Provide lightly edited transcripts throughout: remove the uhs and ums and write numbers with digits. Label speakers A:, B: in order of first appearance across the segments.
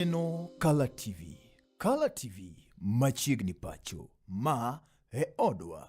A: Neno Color TV. Color TV machiegni pacho. Ma e odwa.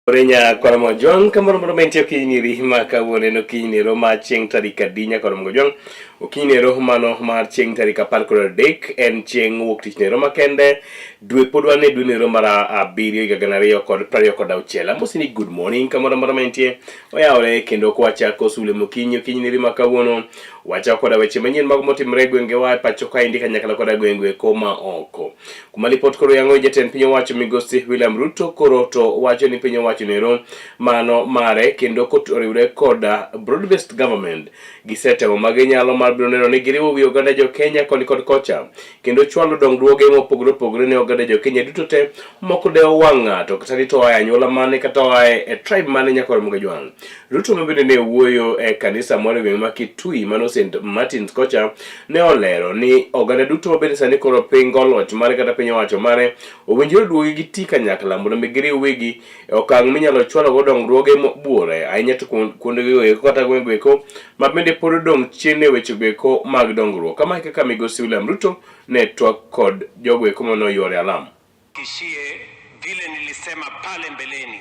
B: Orenya Koromo Jong kamoro moro mentio kini rihima kawone no kini roma cheng tarika dinya Koromo Jong okini rohmano mar cheng tarika palkoro dek en cheng wuktich ne roma kende dwe podwane dwe ne roma ra abirio gaganario kod prario kod auchiel ambosini good morning kamoro moro mentie oyaore kendo kwacha kosule mokinyo kini rima kawuono wacha koda weche manyien mag motimre gwenge wa pacho ka indika nyakala koda gwengwe koma oko kuma lipot koro yango jatend piny owacho migosi William Ruto koro to wacho ni piny owacho nero mano mare kendo kotoriwre koda broad based government gisetemo maginyalo mar biro neno ni giriwo wi oganda jo Kenya koni kod kocha kendo chwalo dongruoge mopogore opogore ne oganda jo Kenya duto te moko de wanga to kata ni to anyuola mane kata e tribe mane nyakoro mugajwan Ruto mebende ne wuoyo e kanisa moro gweng ma Kitui mano St Martin's kocha ne olero ni oganda duto mabende sani koro piny goloch mare kata piny owacho mare owinjore duogi gi tika nyakla mondo migiriw wigi okang minyalo chwalo go dongruoge buore ahinya to kuonde go kata gwengwe ko mabende pod dong chine weche go mag dongruok kama kaka migosi William Ruto ne twak kod jogwe kama no yore alam
C: kishie vile nilisema pale mbeleni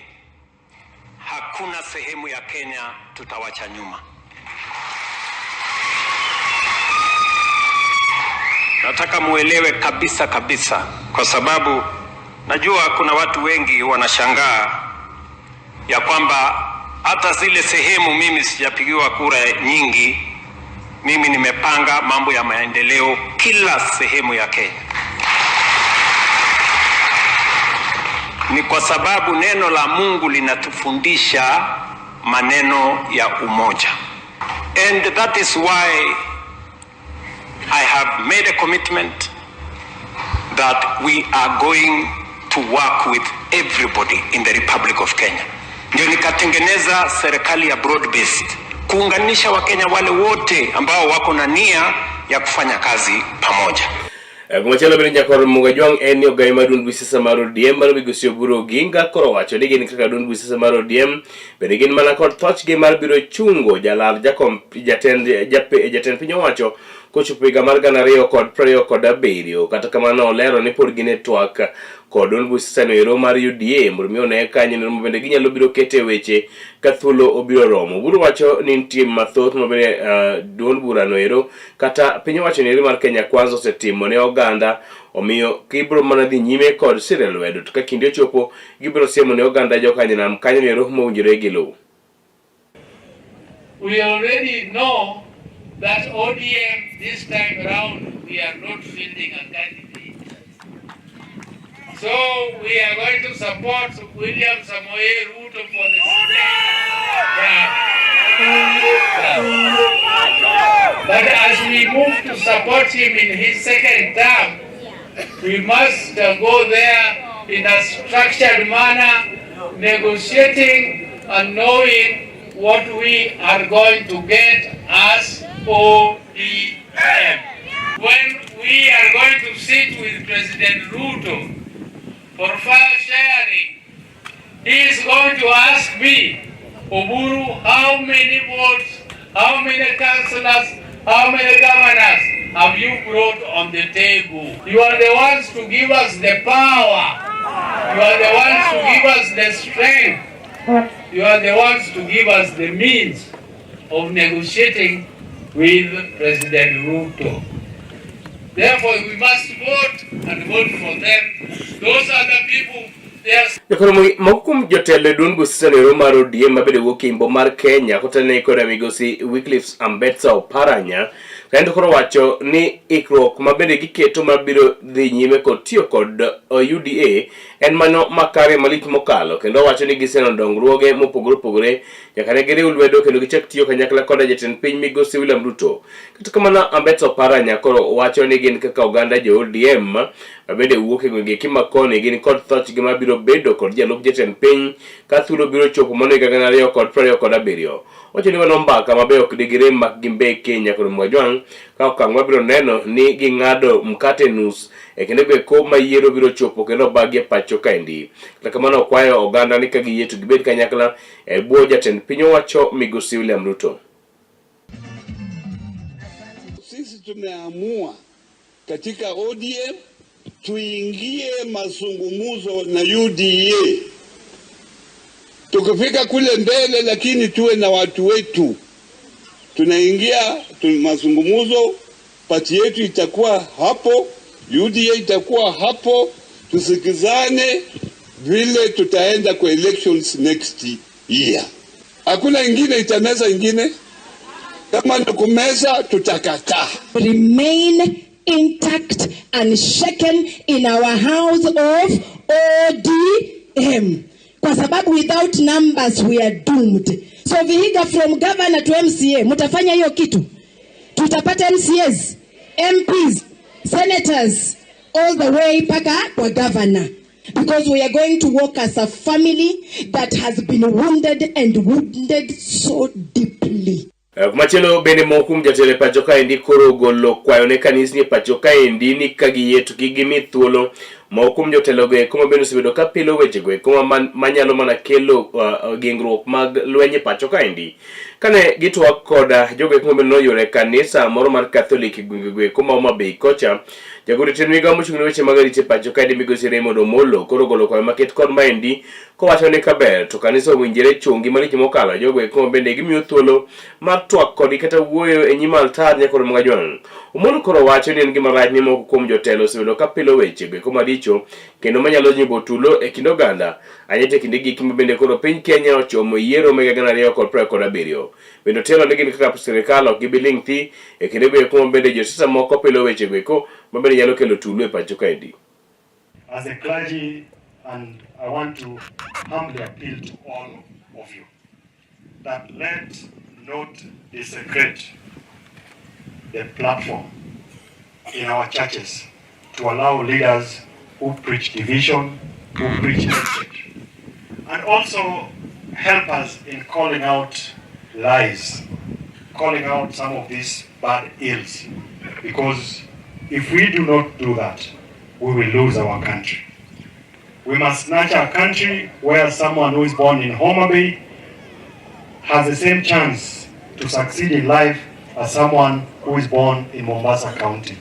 C: hakuna sehemu ya Kenya tutawacha nyuma. Nataka muelewe kabisa kwa sababu najua kuna watu wengi wanashangaa ya kwamba hata zile sehemu mimi sijapigiwa kura nyingi, mimi nimepanga mambo ya maendeleo kila sehemu ya Kenya. Ni kwa sababu neno la Mungu linatufundisha maneno ya umoja. And that is why I have made a commitment that we are going to work with everybody in the Republic of Kenya. Ndio nikatengeneza serikali ya broad based kuunganisha Wakenya wale wote ambao wako na nia ya kufanya kazi pamoja.
B: Kumachelo bende nyakor mugajwang en ogai madun bisisa mar ODM mar migosi Oburu Oginga koro wacho ni gin kaka dun bisisa mar ODM bende gin mana kod thochgi mar biro chungo jalal jakom jatend piny owacho kochopo higa mar 2027 kata kamano olero ni pod gin e twak kod dun bisisa no ero mar UDA mondo mi one kanyo no bende ginyalo biro kete weche ka thuolo obiro romo. Oburu wacho ni nitie mathoth mabende dun bura no ero kata piny owacho ni mar Kenya Kwanza osetimo ne oganda omiyo kibro mana dhi nyime kod sire lwedo to ka kinde ochopo gibiro siemo ne oganda jo kanyo kanyo ne ero mowinjore gi luw.
D: We already know that ODM this time around we are not fielding a candidate. So we are going to support William Samoei Ruto for the But as we move to support him in his second term, we must go there in a structured manner, negotiating and knowing what we are going to get as ODM. When we are going to sit with President Ruto for file sharing, he is going to ask me, Oburu, how many votes, how many councillors, how many governors have you brought on the table? You are the ones to give us the power. You are the ones to give us the strength. You are the ones to give us the means of negotiating with President Ruto. Therefore, we must vote and vote for them. Those are the people.
B: Mokum jotelo dun busisa ne romaro ODM mabede wuok Imbo mar Kenya kotene kod migosi Wycliffe Ambetsa Oparanya kendo koro wacho ni ikruok mabende giketo mabiro dhi nyime kod tiyo kod UDA en mano makare malich mokalo kendo wacho ni giseno dongruoge mopogore opogore nyaka ne giriw lwedo kendo gichak tiyo kanyakla kod jatend piny migosi William Ruto. Kata kamano Ambetsa Oparanya koro wacho ni gin kaka oganda jo ODM mabende wuok e gwenge kimakoni gin kod thochgi mabiro bedo kod jalup jatend piny ka thuolo biro chopo mondo higa 2027. Oche ni wano mbaka mabe ok digire mak gimbe Kenya kod Mwajwang ka okang' wabiro neno ni ging'ado mkate nus kendo gweko mayiero biro chopo kendo bagi pacho kaendi. Kata kamano okwayo oganda ni ka giyie to gibed kanyakla bwo jatend piny owacho Migosi William Ruto.
E: Sisi tumeamua katika ODM tuingie mazungumzo na UDA. Tukifika kule mbele, lakini tuwe na watu wetu. Tunaingia mazungumzo, pati yetu itakuwa hapo, UDA itakuwa hapo, tusikizane vile tutaenda kwa elections next year. Hakuna ingine itameza ingine. Kama nukumeza tutakataa.
F: Remain intact and shaken in our house of ODM. Kwa sababu without numbers we are doomed. So Vihiga from governor to MCA, mutafanya hiyo kitu. Tutapata MCAs, MPs, senators, all the way paka kwa governor. Because we are going to work as a family that has been wounded and wounded so deeply.
B: Kumachelo bende mokum jatele pacho kaendi koro golo kwayo ne kanisni pacho kaendi ni kagiyie to gigimi thuolo mokum jotelo go kuma bende osebedo ka pilo weche go kuma manyalo mana kelo gengruok mag lwenye pacho kaendi kane gitwak koda jogo kuma bende noyore kanisa moro mar Catholic gwenge kuma Homa Bay kocha jagoro tenwiga mochung'ne weche mag arita pacho kaendi Migosi Raymond Omollo koro golo kwayo maket kod maendi kowacho ni kaber to kanisa owinjore chungi malich mokalo jogo kuma bende gimiyo thuolo mar twak kod kata wuoyo e nyim altar nyakoro Mwajwang. Omollo koro wacho ni en gima rach ni moko kuom jotelo osebedo ka pilo weche go kuma dicho kendo manyalo nyubo tulo e kind oganda anyete kinde gik ma bende koro piny Kenya ochomo yiero meg 2027. Bende telo ni gin kaka sirikal ok gibiling thi e kinde go kuma bende josiasa moko pilo weche go ma bende nyalo kelo tulo e pacho kaendi.
G: As a clergy, and I want to humbly appeal to all of you that let not desecrate the platform in our churches to allow leaders who preach division, who preach hatred, and also help us in calling out lies, calling out some of these bad ills, because if we do not do that, we will lose our country. We must nurture a country where someone who is born in Homa Bay has the same chance to succeed in life as someone who is born in Mombasa County.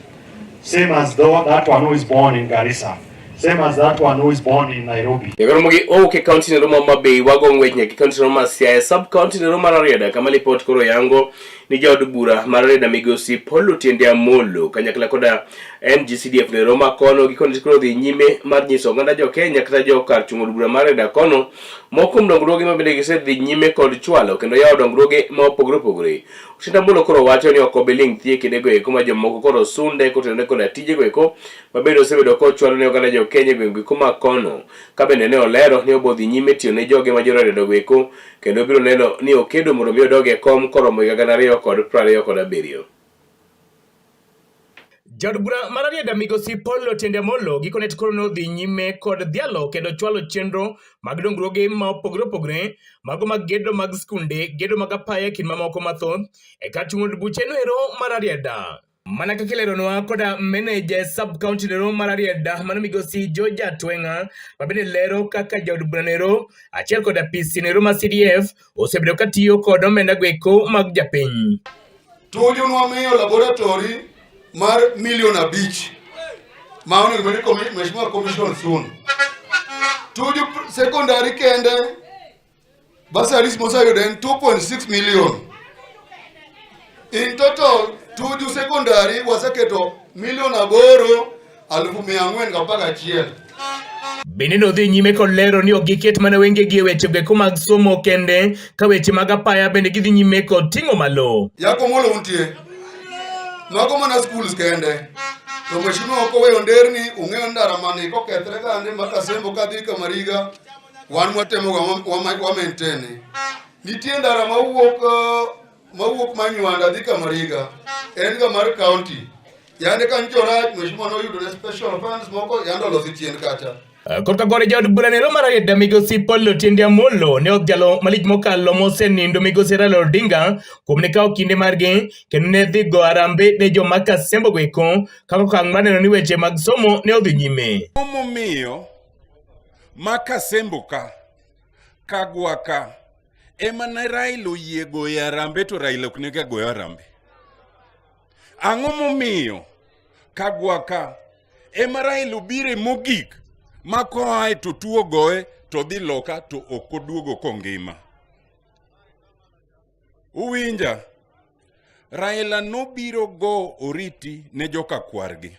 G: Same as that one who is born in Garissa. Same as that one who is born in Nairobi.
B: Yagoromogi oke county ne Homa Bay wagongwe nyaki county no Siaya sub county ne Rarieda kama report koro yango ni jaod bura Rarieda Migosi Paul Otiende Amollo kanyakla koda NGCDF ne Roma kono gikoni koro dhi nyime mar nyiso oganda jo Kenya kata jo kar chung'o bura Rarieda kono moko dongruoge ma bende gise dhi nyime kod chwalo kendo yawo dongruoge ma opogore opogore. Otiende Amollo koro wacho ni ok obiling thie kidego eko ma jomoko koro sunde kotende koda tije go eko ma bende osebedo ko chwalo ne oganda jo Kenya gwenge kuma kono ka bende ne olero ni obodhi nyime tiyo ne joge ma jorado gweko kendo biro neno ni okedo mondo mi odoge kom koromo 2027. Jaod bura mar Rarieda Migosi Paul Otiende Amollo gikone koro no dhi nyime kod dhialo kendo chwalo chenro mag dongruoge ma opogore opogore mago mag gedo mag skunde gedo mag apaya kin mamoko mathoth e kar chung'o buche no ero mar Rarieda. Mana kaka ileronwa koda manager sub county nero mar Rarieda mano Migosi George Atwenga mabende lero kaka jaod bura nero achiel koda PC nero ma CDF osebedo ka tiyo kod omenda gweko mag japiny.
H: Tuju nwamiyo laboratory mar $1 million maoni gimeni mheshimiwa commission soon. Tuju secondary kende bursaries mosayudo en 2.6 million. In total Tuju secondary waseketo $8,411,111.
B: Bende no dhi nyime kod lero ni ok giket mana wenge gi weche gweko mag somo kende ka weche mag apaya bende gidhi nyime kod ting'o malo.
H: Yako molo untie mago mana schools kende to mheshimiwa oko weyo nderni ung'eyo ndara mane kokethre gande makasembo kadhi Kamariga wan mwatemo wa maintain. Nitie ndara mawuok manywanda dhi Kamariga en ga mar county yande kan joraj mheshimiwa no yudo special funds moko yando losi chien kacha
I: Korka gore jaod buranero marayeda migosi Paul Otiende Amollo ne odhialo malich mokalo mosenindo migosi Raila Odinga kuom ne kao kinde margi kendo ne dhi go arambe ne joma Kasembo goeko kaka okang' mar neno ni weche mag somo ne odhi nyime.
J: Momiyo ma Kasembo ka Kagwa ka ema na Raila oyie goyo arambe to Raila ok nega goyo arambe. Ang'o momiyo Kagwa ka ema Raila obire mogik makoae to tuo goe to dhi loka to ok oduogo kongima. Uwinja, Raila nobiro go oriti ne joka kwargi.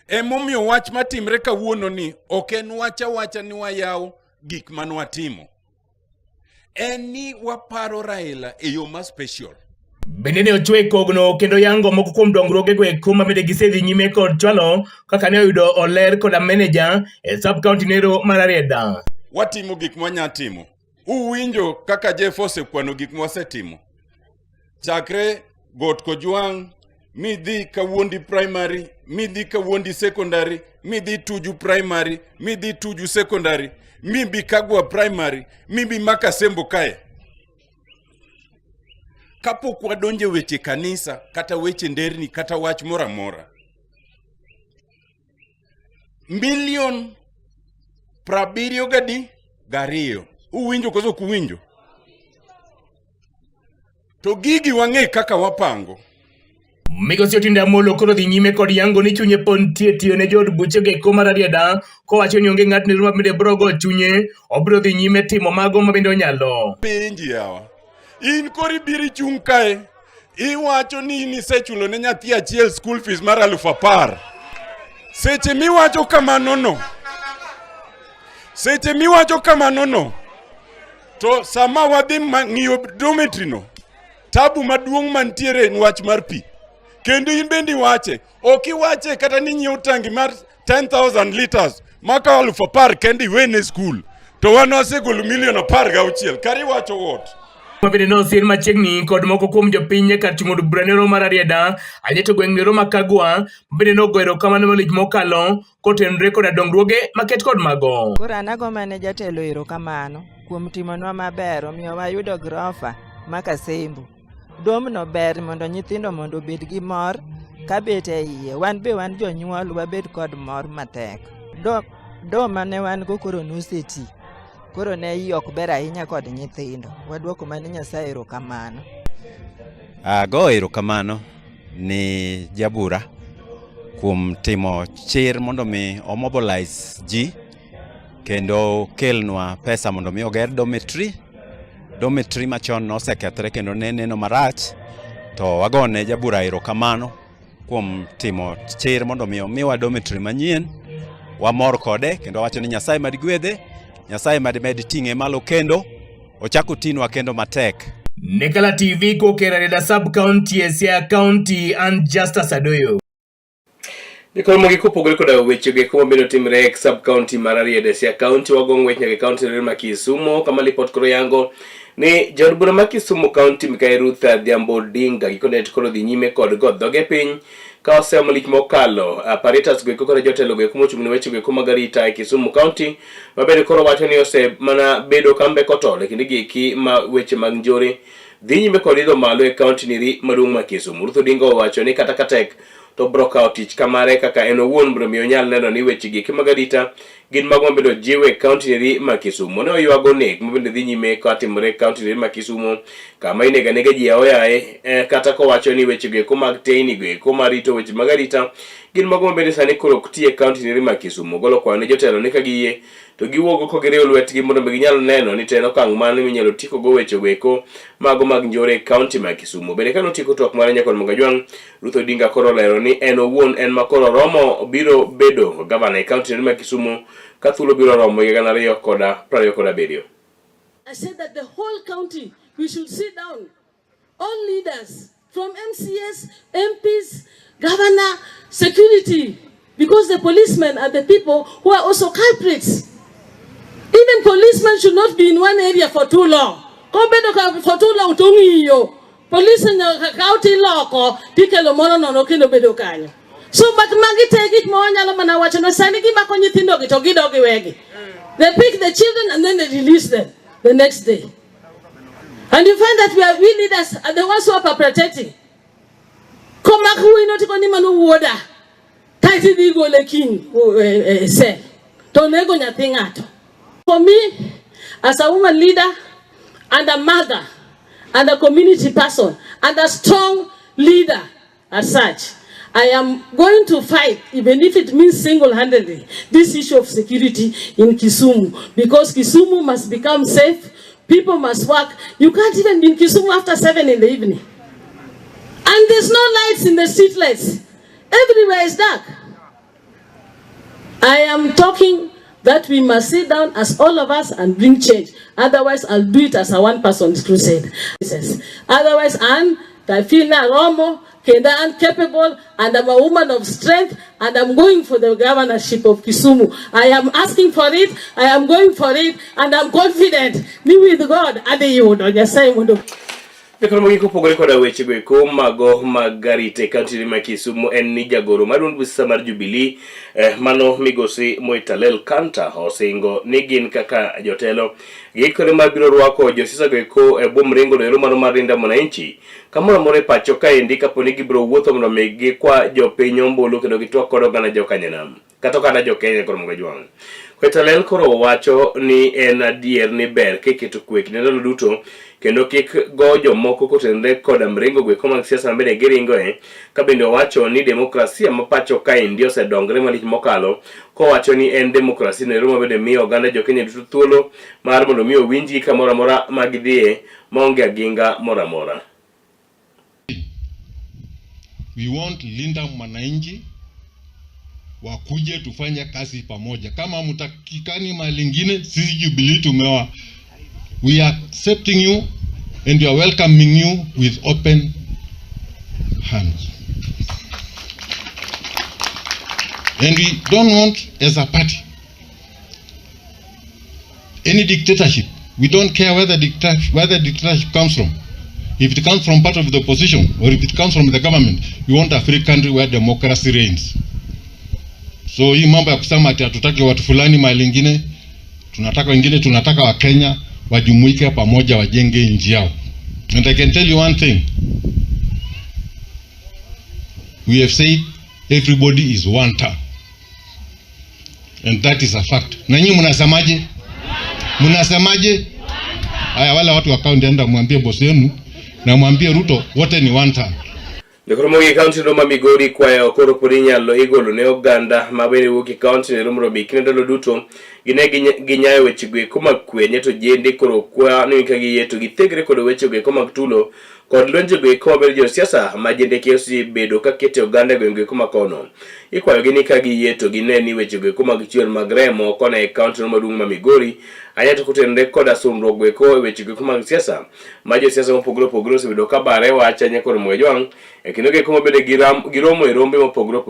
J: Emomiyo wach matimre kawuono ni ok en wacha ni wayaw gik manwatimo. En ni waparo Raila e yo ma special.
I: Bende ne ochwe kogno kendo yango moko kuom dongruoge goeko ma bende gisedhi nyime kod chwalo kaka ne oyudo oler koda manager e sub-county nero mar Arieda.
J: Watimo gik mwanya timo. Uwinjo kaka Jeff osekwano gik mwasetimo. Chakre Got Kojwang', midhi Kawuondi primary, midhi Kawuondi secondary, midhi Tuju primary, midhi Tuju secondary, mibi Kagwa primary, mibi Makasembo kae. Kapok wadonje weche kanisa, kata weche nderni, kata wach mora mora. Milion 72 uwinjo koso kuwinjo. To gigi wang'e kaka wapango.
I: Migosi Otiende Amollo koro dhi nyime kod yango ni chunye pontie tiyo ne jood buche goeko mar Arieda kowacho ni onge ng'at ma bende brogo chunye obiro dhi nyime timo mago ma bende onyalo.
J: Penji yawa. In kori biri chung kae, iwacho ni nisechulo ne nyathi achiel school fees mar 10,000. Seche miwacho kamano no. To sama wadhi ng'iyo dormitory no, tabu maduong' mantiere en wach mar pi. Kendo in bendi wache, ok iwache kata ni nyiew tangi mar 10,000 liters maka 10,000 kendi wene school. To wanosegolo milion 16, kari wacho what?
I: Mabende no sir machiegni kod moko kuom jopiny kar chung'o od bura nero mar Arieda ajeto gweng' nero ma Kagwa mabende nogoero kamano malich mokalo kotenore koda dongruoge maket kod mago.
K: Koro anago mane jatelo erokamano kuom timonwa maber omiyo wayudo grofa ma Kasembo. Domno ber mondo nyithindo mondo obed gi mor kabet e iye. Wan be wan jonyuol wabed kod mor matek. Do mane wan go koro noseti. Koro ne iyi ok ber ahinya kod nyithindo. Wadwoko mane Nyasaye erokamano.
L: Go erokamano ni jabura kuom timo chir mondo mi omobilize ji kendo kelnwa pesa mondo mi oger dormitory machon nosekethre kendo ne neno marach, to wagone jabura erokamano kuom timo chir mondo mi omiwa dormitory manyien. Wamor kode kendo wacho ni Nyasaye mad gwedhe, Nyasaye med ting'e malo kendo ochako tinwa kendo matek.
I: Nekala TV kokera Arieda sub-county Siaya County and Justus Adoyo.
B: Nikolo mogi kopogore koda weche goeko mabende otimre e sub-county mar Arieda Siaya County wagong' weche nyaka county ma Kisumu kama lipot koro yango ni jaod bura ma Kisumu County Mikael Ruth Adhiambo Odinga gikone koro dhi nyime kod go dhoge piny ka osemo lich mokalo apparatus goeko kod jotelo goeko mochung' ne weche goeko mag arita e Kisumu County mabende koro wacho ni ose mana bedo kambe kotole kendo giki ma weche mag njore dhi nyime kod idho malo e county niri maduong' ma Kisumu. Ruth Odinga owacho ni kata katek to broka otich kamare kaka en owuon biro miyo nyal neno ni weche giki mag arita gin mago mabedo jiwe county niri ma Kisumu. Ne oywago nek mabende dhi nyime katimore county niri ma Kisumu kama inega ji aoyaye kata kowacho ni weche goeko mag teyni goeko marito weche mag arita gin mago mabende sani koro ok tie county niri ma Kisumu. Golo kwayo ne jotelo ni ka giyie to giwuogo kogiriwo lwetgi mondo ginyal neno ni teno okang' mane minyalo tiko go weche goeko mago mag njore county ma Kisumu. Bende kano tiko twak mare nyakon Mogajwang', Ruth Odinga koro lero ni en owuon en makoro romo biro bedo gavana e county niri ma Kisumu ka thuolo biro romo higa 2027.
M: I said that the whole county we should sit down, all leaders from MCS, MPs, governor, security, because the policemen are the people who are also culprits. Even policemen should not be in one area for too long. For too long, police in the county loco, tikelo mono no kendo bedo kanyo. So but magi take it mo nyalo mana wacho no sani gi mako nyithindo gi to gidogi wegi. They pick the children and then they release them the next day. And you find that we leaders are the ones who are protecting. Come back who not going manu water. Tighty di go le king say. Don't nego nothing at. For me, as a woman leader and a mother and a community person and a strong leader as such, I am going to fight, even if it means single-handedly, this issue of security in Kisumu. Because Kisumu must become safe. People must work. You can't even be in Kisumu after 7 in the evening. And there's no lights in the street lights. Everywhere is dark. I am talking that we must sit down as all of us and bring change. Otherwise, I'll do it as a one-person crusade. Otherwise, I feel now Romo, I'm capable, and I'm a woman of strength, and I'm going for the governorship of Kisumu. I am asking for it, I am going for it, and I'm confident. Me with God, Adeyodo, Yasaimodo.
B: Ekono mgi kupogore koda weche go eko mago magarite county ma Kisumu en ni jagoro maduong' busa mar Jubilee mano migosi Moitalel Kanta osingo ni gin kaka jotelo gikore mabiro rwako josiasa go eko e bom ringo no mano mar Linda Mwananchi kamoro more pacho ka indi kapo ni gibiro wuotho mondo megi kwa jopiny ombulu kendo gitwak kodo gana jokanyanam kata kana jokenya koro mga jwang. Moitalel koro wacho ni en adier ni ber keketo kwe kendo duto kendo kik go jomoko kotenre koda mrengo gwe koma siasa mbele giringo ka bende wacho ni demokrasia mapacho ka indi osedongre malich mokalo ko wacho ni en demokrasia ne romo bende miyo oganda jokenya duto thuolo mar mondo miyo winji kamoro amora magidhie maonge aginga mora mora.
N: We want Linda Mwananchi wakuje tufanye kazi pamoja. Kama mtakikani malingine sisi Jubilee tumewa. We are accepting you and we are welcoming you with open hands. And we don't want as a party any dictatorship. We don't care where the dictatorship comes from. If it comes from part of the opposition or if it comes from the government, we want a free country where democracy reigns. So hii mambo ya kusema ati hatutaki watu fulani malingine, tunataka wengine, tunataka wa Kenya wajumuike pamoja wajenge nchi yao. And I can tell you one thing. We have said everybody is one town. And that is a fact. Na nyinyi mnasemaje? Mnasemaje? Haya wale watu wa kaunti enda mwambie boss yenu na mwambie Ruto wote ni one town.
B: Nekoro mogi county no Migori kwa okoro purinya lo igolo ne oganda mabere wuki county ne rumro bikine dolo duto gine ginyayo weche gwe koma kwenye to jende koro kwa ni kagi yeto gitegre kodo weche gwe koma tulo kod lonje gwe koma bere jo siasa majende kiosi bedo ka kete oganda gwe koma kono ikwayo gini kagi yeto gine ni weche gwe koma gichiel magremo kona e county no madung ma Migori ayato kutende koda sumro gwe ko weche gwe koma siasa majo siasa mopogro se bedo ka bare wacha nyakoro mwejwang ekinoge koma bede giromo e rombe mopogro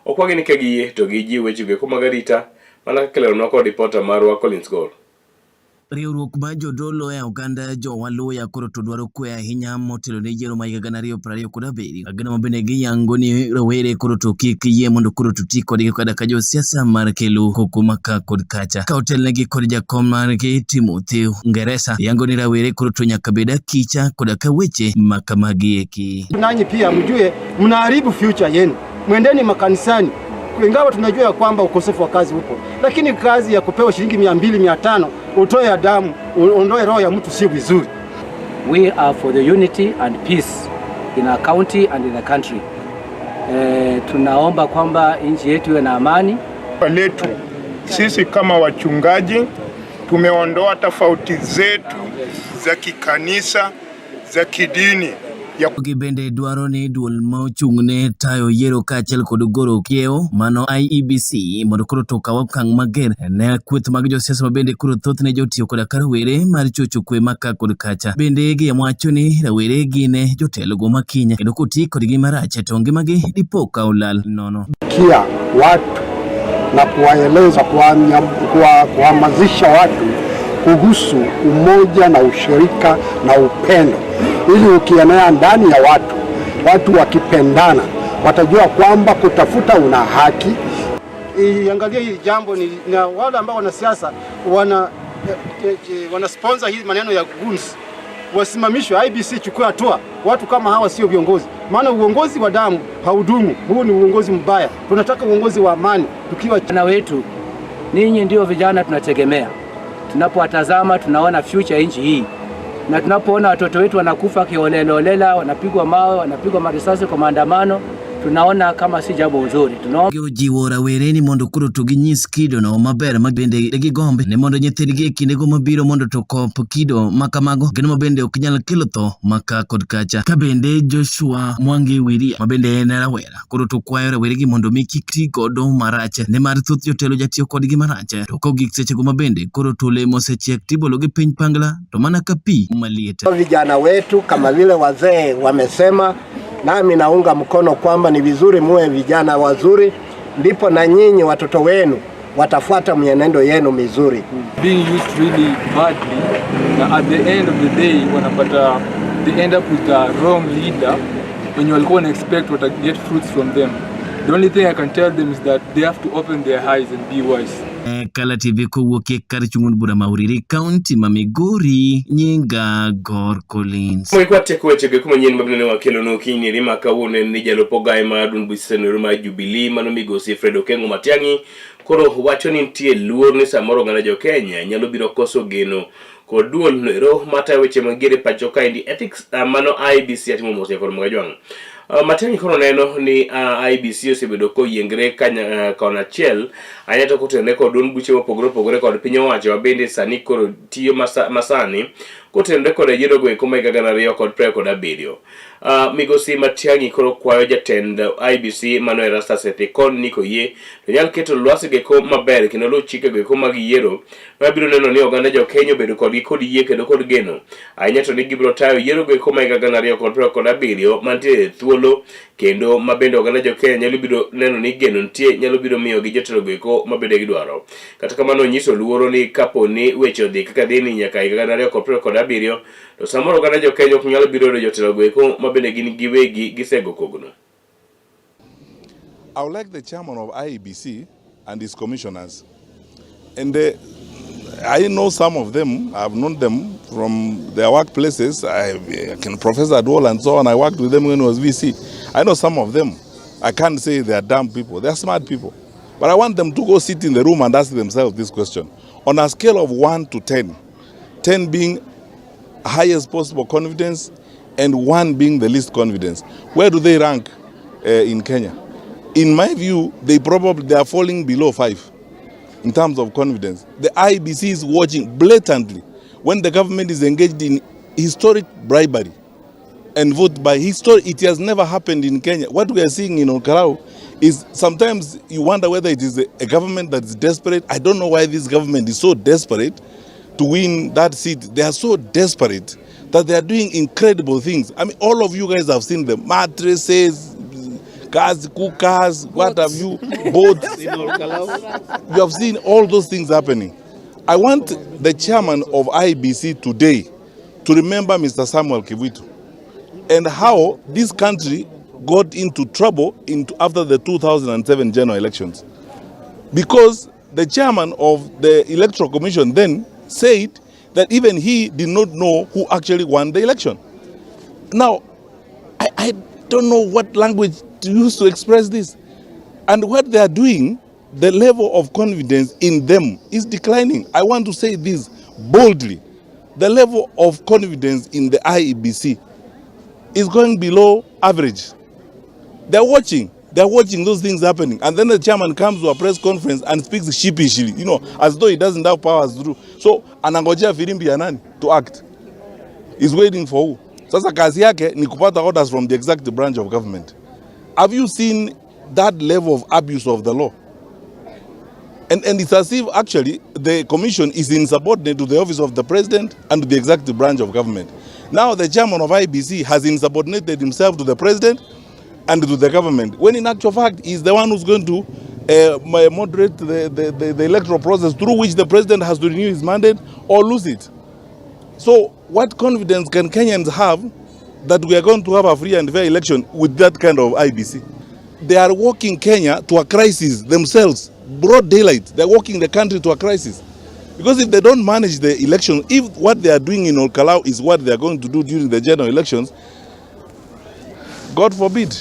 B: okwagi ni kagi to giji weche gwe koma garita mana kele noko reporter marwa Collins Gore.
O: Riwruok ma jodolo e oganda jowaluya koro to dwaro kwe ahinya motelo ne yiero ma higa 2027 ageno mabende giyango ni rowere koro to kik yie mondo koro to ti kodgi kada ka josiasa mar kelo koko maka kod kacha ka otelnegi kod jakom margi Timothy Ngeresa yango ni rawere koro to nyaka beda kicha koda ka weche makamagi eki.
P: Nanyi pia mjue mnaharibu future yenu, mwendeni makanisani. Ingawa tunajua kwamba ukosefu wa kazi upo, lakini kazi ya kupewa shilingi 200-500 utoe damu ondoe roho ya mtu si vizuri.
Q: We are for the unity and peace in our county and in the country. Tunaomba kwamba nchi yetu iwe na amani.
R: Letu sisi kama wachungaji tumeondoa tofauti zetu za kikanisa, za kidini.
O: Gibende dwaro ni duol ma ochung'ne tayo yiero kaachiel kod goro kiewo mano IEBC mondo koro to kaw okang' mager ne kweth mag josiasa ma bende koro thothne jotiyo koda ka rawere mar chocho kwe maka kod kacha. Bende giwacho ni rawere gine jotelogo makinya kendo koti kodgi marach to ngimagi dipo ka olal nono.
P: Kia watu na kuwaeleza kuhamasisha watu kuhusu umoja na ushirika na upendo, ili ukienea ndani ya watu wakipendana watajua kwamba kutafuta una haki. Iangalia hili jambo ni na wale ambao wanasiasa wana sponsor hii maneno ya goons wasimamishwe. IBC chukua hatua, watu kama hawa sio viongozi, maana uongozi wa damu haudumu. Huu ni uongozi mbaya. Tunataka uongozi wa amani. Tukiwa
Q: vijana wetu, ninyi ndio vijana tunategemea. Tunapowatazama tunaona future nchi hii, na tunapoona watoto wetu wanakufa kiholela, wanapigwa mawe, wanapigwa marisasi kwa maandamano, tunaona kama si jambo nzuri.
O: Jiwo rawereni mondo koro to ginyis kido no maber mabende gigombe ne mondo nyithindgi kinde go mabiro mondo to kop kido makamago kendo mabende ok nyal kelo tho maka kod kacha. Ka bende Joshua Mwangi Wiria mabende en rawera koro to kwayo raweregi mondo mi kik ti godo marach ne mar thuth jotelo jatiyo kodgi marach to kogik sechego mabende koro to lemo sechiek tibolo gi piny pangla to mana ka pi maliet.
S: Vijana wetu kama vile wazee wamesema, nami naunga mkono kwamba ni vizuri muwe vijana wazuri, ndipo na nyinyi watoto wenu watafuata mwenendo yenu mizuri.
T: Being used really badly, na at the end of the day wanapata they end up with a wrong leader when you walikuwa expect what get fruits from them. The only thing I can tell them is that they have to open their eyes and be wise.
O: Kala TV kowuok kar chung'un bura Mauriri County ma Migori, nyinga Gor Collins.
B: Kwa teko weche ge kuma nyen mabne wa kelo no kini rima kawune ni jalopo gai ma dun biseno rima Jubilee mano migosi Fred Okengo Matiang'i koro wacho ni nitie luor ni samoro ngana jo Kenya nyalo biro koso geno kod duol no mata weche magere pacho ka indi ethics mano IBC atimo mose kod magajwang. Matiang'i kono neno ni IBC osebedo ko yiengre kanya kona chiel anyato kotene kod duol buche mopogore kod piny owacho bende sani koro tiyo masani kotende kod yiero go eko mega gana riyo kod pre kod abiriyo. Migosi Matiang'i koro kwayo jatend IBC mano Erastus Ethekon niko ye to nyal keto lwasi geko maber kendo lo chike geko mag yiero mabiro neno ni oganda jo Kenya bedo kod yie kendo kod geno anyato ni gibiro tayo yiero go eko mega gana riyo kod pre kod abiriyo mantie thuolo kendo mabende oganda jo Kenya nyalo biro neno ni geno nitie nyalo biro miyo gi jotelo go eko mabende gidwaro. Kata kamano nyiso luoro ni kapo ni weche odhi kaka dini nyaka gana riyo kod pre kod abiriyo to samoro oganda jo Kenya ok nyalo biro jotelo go eko mabende gin giwegi gisego kogno.
U: I would like the chairman of IEBC and his commissioners, and I know some of them. I've known them from their workplaces. I can Professor Adwal and so on. I worked with them when I was VC. I know some of them. I can't say they are dumb people. They are smart people. But I want them to go sit in the room and ask themselves this question. On a scale of 1 to 10, 10 being highest possible confidence and 1 being the least confidence, where do they rank in Kenya? In my view, they are falling below 5 in terms of confidence. The IBC is watching blatantly when the government is engaged in historic bribery and vote by history. It has never happened in Kenya. What we are seeing in Olkarau is sometimes you wonder whether it is a government that is desperate. I don't know why this government is so desperate to win that seat. They are so desperate that they are doing incredible things. I mean, all of you guys have seen them. Mattresses, cars, cookers, what have you, boats. You have seen all those things happening. I want the chairman of IBC today to remember Mr. Samuel Kivuitu and how this country got into trouble after the 2007 general elections. Because the chairman of the Electoral Commission then said that even he did not know who actually won the election. Now, I don't know what language to use to express this. And what they are doing, the level of confidence in them is declining. I want to say this boldly. The level of confidence in the IEBC is going below average. They're watching those things happening. And then the chairman comes to a press conference and speaks sheepishly, as though he doesn't have powers to do. So, anangojea firimbi ya nani to act. He's waiting for who? Sasa kazi yake ni kupata orders from the executive branch of government. Have you seen that level of abuse of the law? And it's as if actually the commission is insubordinate to the office of the president and to the executive branch of government. Now the chairman of IBC has insubordinated himself to the president and to the government, when in actual fact he's the one who's going to moderate the electoral process through which the president has to renew his mandate or lose it. So what confidence can Kenyans have that we are going to have a free and fair election with that kind of IBC? they are walking Kenya to a crisis themselves, broad daylight. They're walking the country to a crisis. Because if they don't manage the election, if what they are doing in Olkalau is what they are going to do during the general elections, God forbid.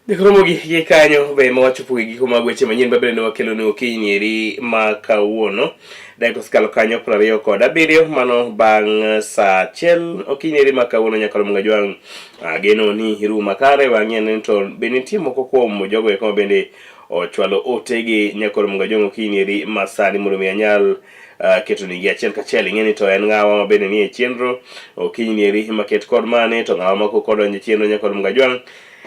B: Dikromogi kanyo be mawacho gi kuma gweche manyen babere no kelo ne okinyeri makawuono daito skalo kanyo 27 mano bang sa chel okinyeri makawuono nyakalo mga jwang geno ni hiru makare wang'en to benitie moko kuom jogo e kama bende ochwalo otegi nyakalo mga jwang okinyeri masani mondo mi anyal keto ni achiel kachiel ing'eni to en ng'awa mabende ni e chenro okinyeri maket kod mane to ng'awa mako kodonjo chenro nyakalo mga jwang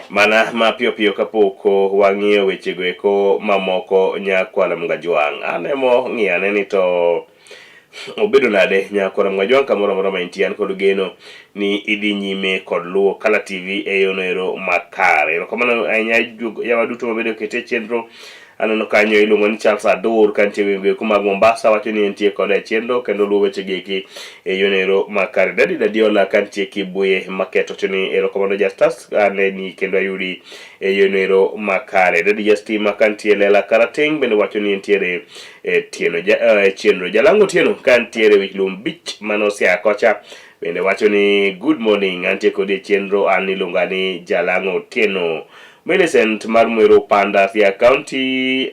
B: mana ma piyo piyo kapoko wang'iyo wechego eko mamoko nyakwara mga jwang. Anemo ng'iyane ni to obedo nade nyakwara mga jwang kamoro amora ma intie an kod geno ni idhi nyime kod luwo Kala TV e yono ero makare. Erokamano ahinya yawa duto mabedo kete chenro. Aneno kanyo iluongo ni Charles Adur kantie wenge kuma Mombasa wacho ni entie kod e chenro kendo luwo wechegi eki e yono ero makare. Dadiola kantie Kibuye maketo choni erokamano Justus ane ni kendo ayudi e yono ero makare. Dadi Justima kantie Lela Karateng bende wacho ni entiere tieno chenro. Jalango tieno kantiere Wichlum Beach manosia kocha bende wacho ni good morning antie kod e chenro an iluonga ni Jalango tieno. Millicent mar Mwero Panda Sia County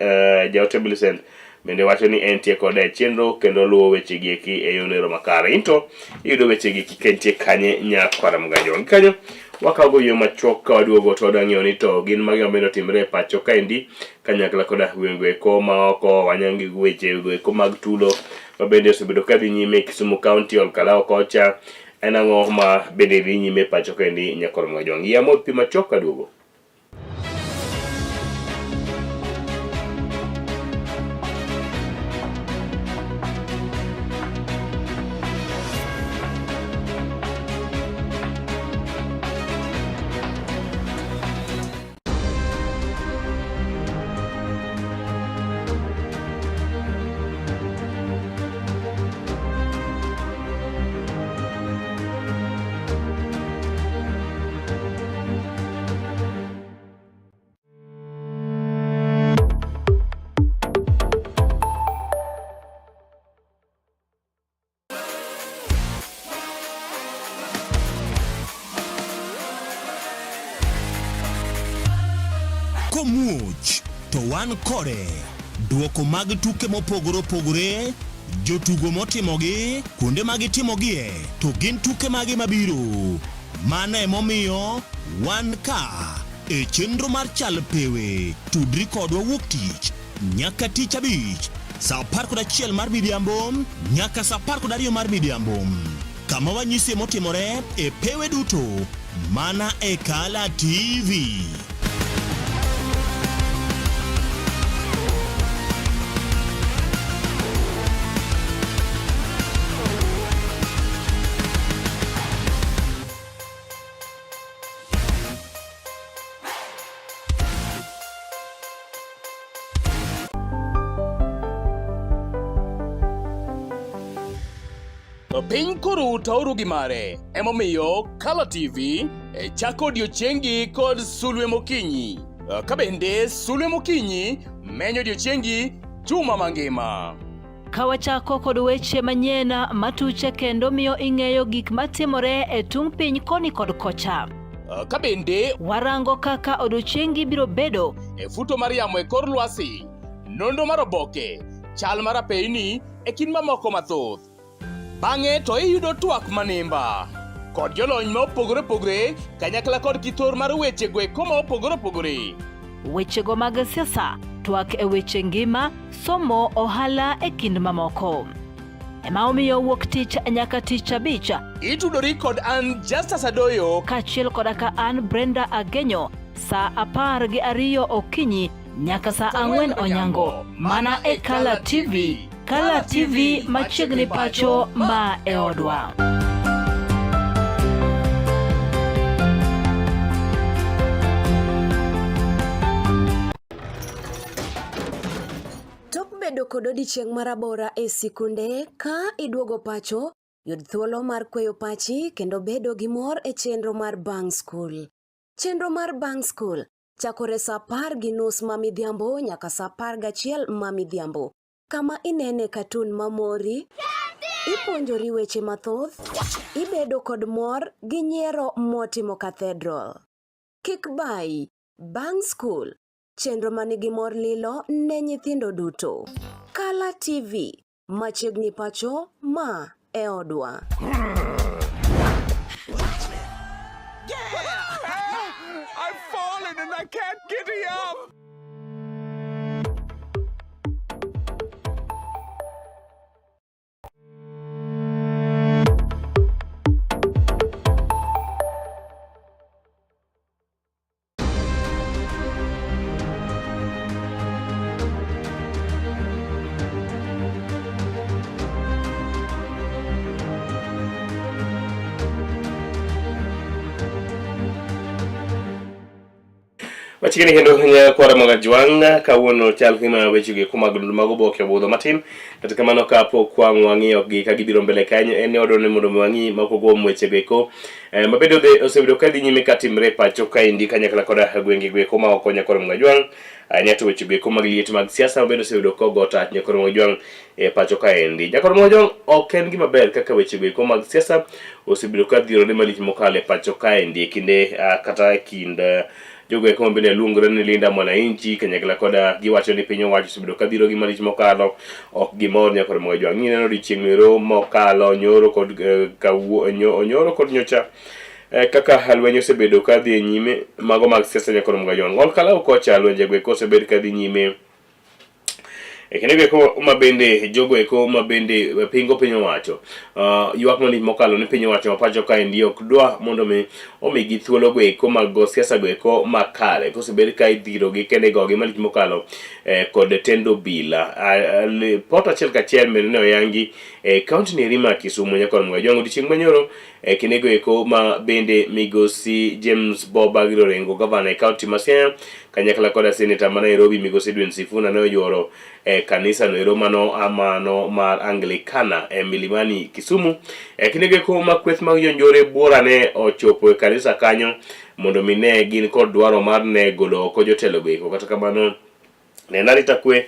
B: Jaote Millicent bende wacho ni entie kod e chenro kendo luwo wechegi eki e yonero makare. Into iyudo wechegi kentie kanye nyakwara mga jwang. Kanyo wakago yo machuok ka waduogo to wadang'iyo ni to gin magi mabende timre pacho kaendi kanyakla koda wego eko maoko wanyangi weche eko mag tulo mabende osebedo ka dhi nyime Kisumu County Olkalau kocha en ang'o ma bende dhi nyime pacho kaendi nyakwara mga jwang. Yamo pi machuok kaduogo.
A: Komuch to wan kore duoko mag tuke mopogore opogore jotugo motimogi kuonde magitimogie to gin tuke magi mabiro mana emomiyo wan ka e chenro mar chal pewe tudri kodwa wuok tich nyaka tich abich saa 11 mar midhiambo nyaka saa 12 mar midhiambo kama wanyisi motimore e pewe duto mana e Kala TV.
I: Piny koro tauru gimare emomiyo Kala TV chako odiochiengi kod sulwe mokinyi kabende sulwe mokinyi menyo odiochiengi juma mangima.
V: Kawachako kod weche manyien matuche kendo miyo ing'eyo gik matimore e tung piny koni kod kocha.
I: Kabende
V: warango kaka odiochiengi biro bedo
I: e futo mar yamo e kor lwasi, nondo mar oboke, chal mar apeyni e kin mamoko mathoth. Bang'e to iyudo twak manimba kod jolony ma opogore opogore kanyakla kod kithor mar wechego eko ma opogore opogore.
V: Wechego mag siasa, twak e weche ngima, somo, ohala e kind mamoko. Ema omiyo wuok tich nyaka tich abich
I: itudori kod an Justus Adoyo
V: kachiel kodaka an Brenda Agenyo saa 12 okinyi nyaka saa 4 onyango mana e Kala TV. Kala TV machiegni pacho ma e odwa.
W: Tok bedo kod odiochieng' marabora e sikunde ka iduogo pacho, yud thuolo mar kweyo pachi kendo bedo gi mor e chenro mar Bang School. Chenro mar Bang School chakore saa 10:30 mamidhiambo nyaka saa 11 mamidhiambo. Kama inene katun mamori, ipuonjori weche mathoth, ibedo kod mor gi nyiero motimo Cathedral. Kik bai, bang' school, chenro manigi mor lilo ne nyithindo duto. Kala TV, machiegni pacho ma e odwa.
C: I've fallen and I can't get up.
B: Machikini kendo nya kwara mga juang kawuono chal kima wechuge kumagulu magobo ke budho matin katika mano kapo kwa ngwangi gi ka gibiro mbele kanyo ene odone mondo mwangi makogo mwechege ko mabedo de osebedo kadi nyime katimre pacho ka indi kanyakla koda gwenge gwe kuma okonya kwara mga juang nyato wechuge kuma giliet mag siasa mabedo osebedo kogota nyakoro mga juang pacho ka indi nyakoro mga juang oken gima ber kaka wechuge kuma mag siasa osebedo kadhiro de malich mokale pacho ka indi kinde kata kinda jogo eko mbele luongore ni Linda Mwananchi kanyakla koda giwacho ni piny owacho osebedo kadhiro gi malich mokalo ok gimor nyakoro mga juang ng'ine no dichieng'ero mokalo nyoro kod nyoro kod nyocha kaka halwenyo osebedo kadhi nyime mago mag siasa nyakoro mga juang ng'ol kala okocha lwenje go eko osebedo kadhi nyime kende eko mabende jogo eko mabende pingo piny owacho ywak malich mokalo ni piny owacho mapacho ka endi ok dwa mondo omigi thuolo go eko mag go siasa go eko makare kosebed ka idhiro gi kende go gi malich mokalo kod tendo bila pot achiel kachiel ne oyangi kaunti ni Rima Kisumu nyakoro mga juang odiochieng' manyoro kende go eko ma bende migosi James Bob Agiro Rengo gavana e kaunti ma Siaya kanyakla koda senator ma Nairobi migosi Edwin Sifuna ne oyoro kanisa no mano amano mar Anglikana Milimani Kisumu kinde go ma kweth mag jonjore bora ne ochopo e kanisa kanyo mondo mine gin kod dwaro mar ne golo oko jotelo go kata kamano ne narita kwe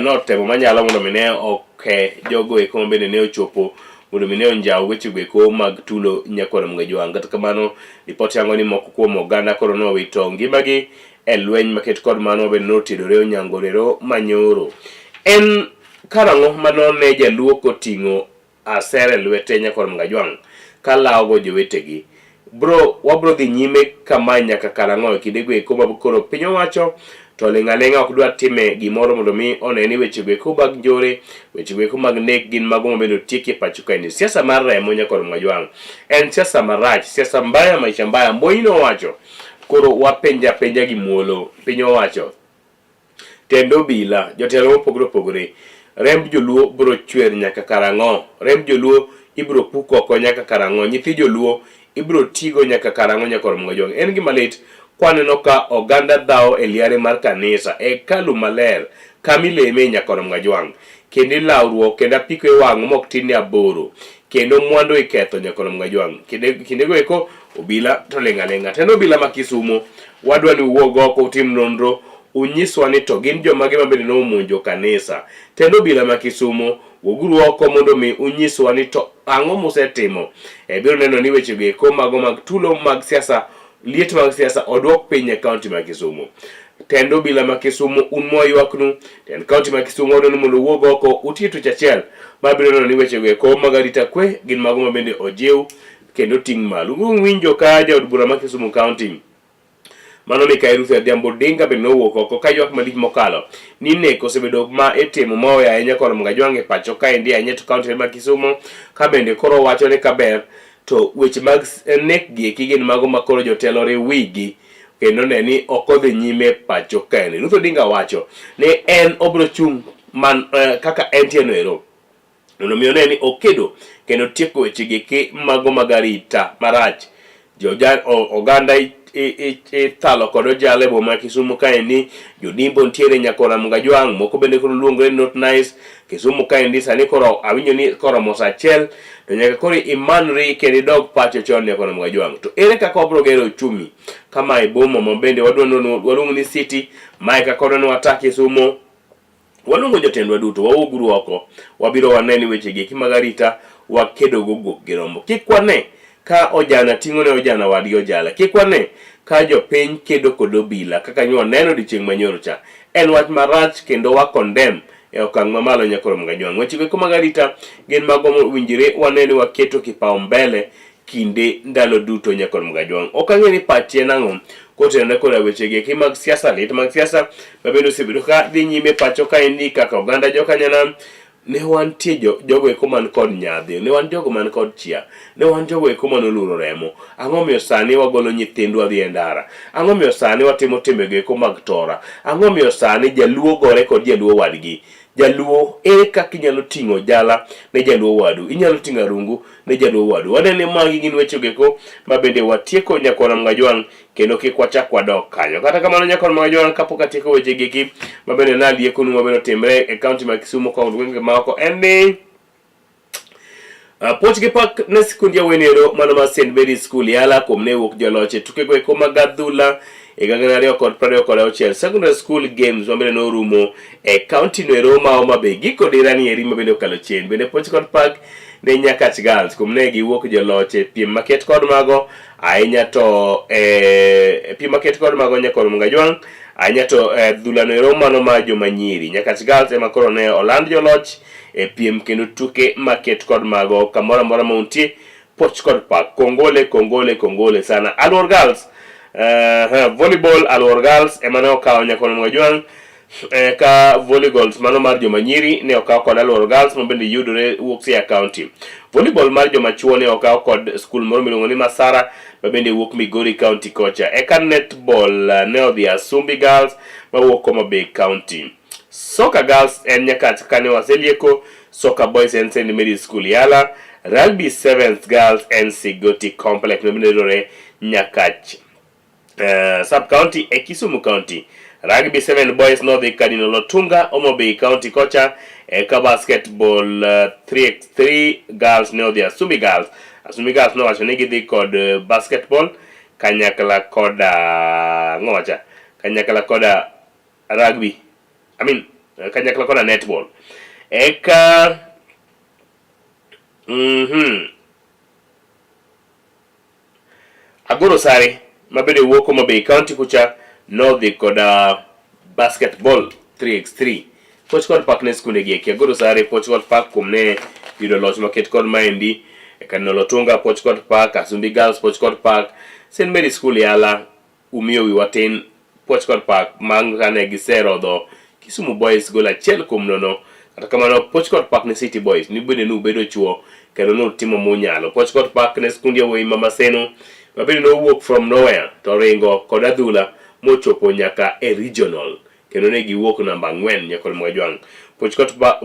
B: no temo manyalo mondo mine ok jogo eko bende ne ochopo mondo mine onjaw weche go eko mag tulo nyakoro mga juang kata kamano ripot yango ni moko kuom oganda koro no wito ngimagi lweny maket kod mano bende notidore onyangorero manyoro en karang'o mano ne jaluo koting'o asere lwete nyakoro mga juang kalawo jowetegi wabro dhi nyime kama nyaka karang'o kinde go eko mabukoro piny owacho to ling'aling'a ok dwa time gimoro mondo mi oneni weche go eko mag njore weche go eko mag nek gin mago mabende otieki pacho kae ni siasa mar remo nyakoro mga juang en siasa marach siasa mbaya maisha mbaya mboi no wacho koro wapenja gi muolo piny owacho tendo bila jotelo mopogore opogore remb joluo bro chwer nyaka karang'o remb joluo ibro puko oko nyaka karang'o nyithi joluo ibro tigo nyaka karang'o nyakoro mga juang en gima lit kwaneno ka oganda dhao e liare mar kanisa kalu maler kamileme nyakoro mga juang kendo lawruok kendo apiko e wang' mok tin ne aboro kendo mwandu iketho nyakoro mga juang kinde go eko obila to leng'aleng'a tendo obila ma Kisumu wadwa ni uwuog oko utim nonro unyiswa ni to gin jomage mabende nomonjo kanisa tendo obila ma Kisumu woguru oko mondo mi unyiswa ni to ang'o musetimo biro neno ni weche go eko mago mag tulo mag siasa liet mag siasa odwok piny e kaunti ma Kisumu tendo obila ma Kisumu un moywaknu tend kaunti ma Kisumu odwani mondo uwuog oko utie tuch achiel mabiro neno ni weche go eko mag arita kwe gin mago mabende ojiw kendo ting' malo winjo ka jaod bura ma Kisumu County mano Mikael Ruth Adhiambo Odinga bende nowuok oko ka ywak malich mokalo ni nek osebedo ma itimo maoya ahinya koro mga juang e pacho ka endi ahinya to kaunti ma Kisumu ka bende koro wacho ni kaber to weche mag nek gi eki gin mago ma koro jotelo riwigi kendo ne ni ok odhi nyime pacho ka endi. Ruth Odinga wacho ni en obro chung' kaka entie noero mondo mi one ni okedo kendo tieko weche gi mago mag arita marach oganda talo kod jale bo ma Kisumu kaendi jodimbo ntiere nyakora Mgajwang moko bende koro luongre Not Nice Kisumu kaendi sani koro awinjo ni koro mosa achiel to nyaka koro imanri kendo idog pacho chon nyakora Mgajwang. To ere kaka wabro gero uchumi kama e boma ma bende waluongo ni city mae kaka wadwani watak Kisumu waluongo jotendwa duto wauguru oko wabiro waneni weche gi mag arita wakedo go girombo kik wane ka ojana ting'o ne ojana wadgi ojala kik wane ka jopiny kedo kod obila kaka nywa neno dichieng' manyoro cha en wach marach kendo wa condemn e okang' mamalo nyakoro Mgajwang. Weche go mag arita gin mago winjire waneni waketo kipaumbele kinde ndalo duto nyakoro Mgajwang. Okang'e ni pachi nang'o kotenore koda weche gi mag siasa lit mag siasa mabende osebedo ka dhi nyime pacho kaendi kaka oganda jokanyanam ne wantie jogo eko man kod nyadhi, ne wan jogo man kod chia, ne wan jogo eko man oluro remo. Ang'o miyo sani wagolo nyithindwa dhi e ndara? Ang'o miyo sani watimo timbego eko mag tora? Ang'o miyo sani jaluo gore kod jaluo wadgi? Jaluo ere kaka inyalo ting'o jala ne jaluo wadu, inyalo ting'o arungu ne jaluo wadu. Wadene magi gin weche geko mabende watieko nyakora Mgajwang kendo kik wachak wadok kanyo. Kata kamano nyakora Mgajwang kapok atieko weche geki mabende nalieko nu mabende otimre e kaunti ma Kisumu kod gwenge maoko en ni Pochgi pak ne sikundi ya wenero mano ma St. Mary's School yala kuom ne wuok joloche tukego eko mag adhula e gana ariyo kod 26 secondary school games mabende norumo e county no ero ma Homa Bay giko dirani eri mabende okalo chien. Bende Pochkod Park ne Nyakach Girls kuom ne giwuok joloche piem maket kod mago ahinya to piem maket kod mago nyakoro Mgajwang ahinya to adhula no ero mano ma joma nyiri. Nyakach Girls ema koro ne oland joloch e piem kendo tuke maket kod mago kamoro amora mauntie Pochkod Park. Kongole sana. Alwar Girls volleyball Alwar Girls ema ne okawo nyakoro Mgajwang ka volleyballs mano mar joma nyiri ne okawo kod Alwar Girls mabende yudore wuok Siaya County. Volleyball mar joma chuo ne okawo kod skul moro miluongo ni Masara mabende wuok Migori County kocha. Eka netball ne odhi Asumbi Girls mawuok Homa Bay County. Soccer Girls en Nyakach kane waselieko. Soccer Boys en St. Mary's School yala. Rugby Sevens Girls en Sigoti Complex mabende yudore Nyakach sub county e Kisumu County. Rugby 7 Boys no dhi Cardinal Otunga Homa Bay County kocha. Eka basketball 3x3 Girls ne odhi Asumbi Girls. Asumbi Girls no wacho ni gidhi kod basketball kanyakla koda ngocha kanyakla koda rugby kanyakla koda netball. Eka Agoro Sare mabende wuok Homa Bay County kucha no dhi koda basketball 3x3. Pochkod Park ne skunde gi Agoro Sare Pochkod Park kuom ne yudo loch maket kod maendi e Cardinal Otunga Pochkod Park, Asumbi Girls Pochkod Park, St. Mary's School yala umiyo wi watin Pochkod Park mangane giserodho Kisumu Boys gola achiel kuom nono. Kata kamano Pochkod Park ne City Boys ni bende nubedo chuo kendo notimo munyalo. Pochkod Park ne skundi yawuoyi ma Maseno mabende nowuok from nowhere to ringo kod adhula mochopo nyaka e regional kendo ne giwuok namba 4 nyakoro Mgajwang.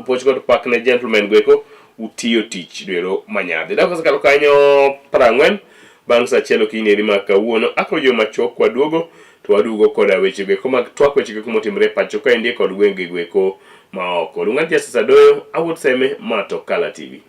B: Pochkod Park ne gentlemen gweko utiyo tich dwero manyadhi. Dak osekalo kanyo 40 bang' sa achiel okinyi eri ma kawuono akro jo machok waduogo to waduogo koda weche gweko mag twak weche gweko motimre pacho kaendi kod gwenge gweko maoko. Lungan Justice Adoyo, awuot seme Mato Kala TV.